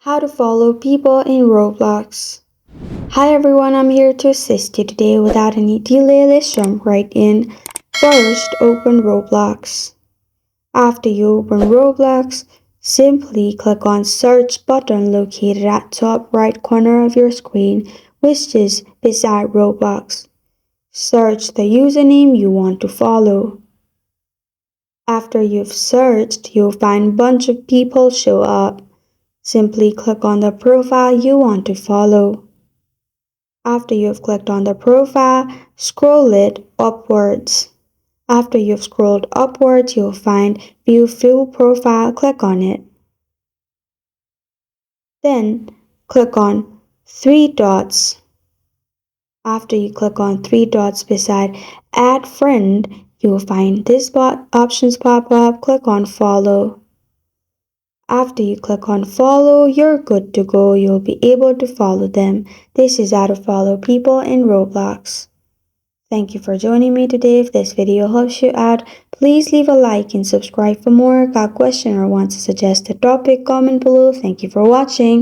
How to follow people in Roblox. Hi everyone, I'm here to assist you today. Without any delay, let's jump right in. First, open Roblox. After you open Roblox, simply click on search button located at top right corner of your screen, which is beside Roblox. Search the username you want to follow. After you've searched, you'll find a bunch of people show up. Simply click on the profile you want to follow. After you've clicked on the profile, scroll it upwards. After you've scrolled upwards, you'll find View Full Profile. Click on it. Then click on three dots. After you click on three dots beside Add Friend, you will find this options pop up. Click on Follow. After you click on follow, you're good to go. You'll be able to follow them. This is how to follow people in Roblox. Thank you for joining me today. If this video helps you out, please leave a like and subscribe for more. Got a question or want to suggest a topic, comment below. Thank you for watching.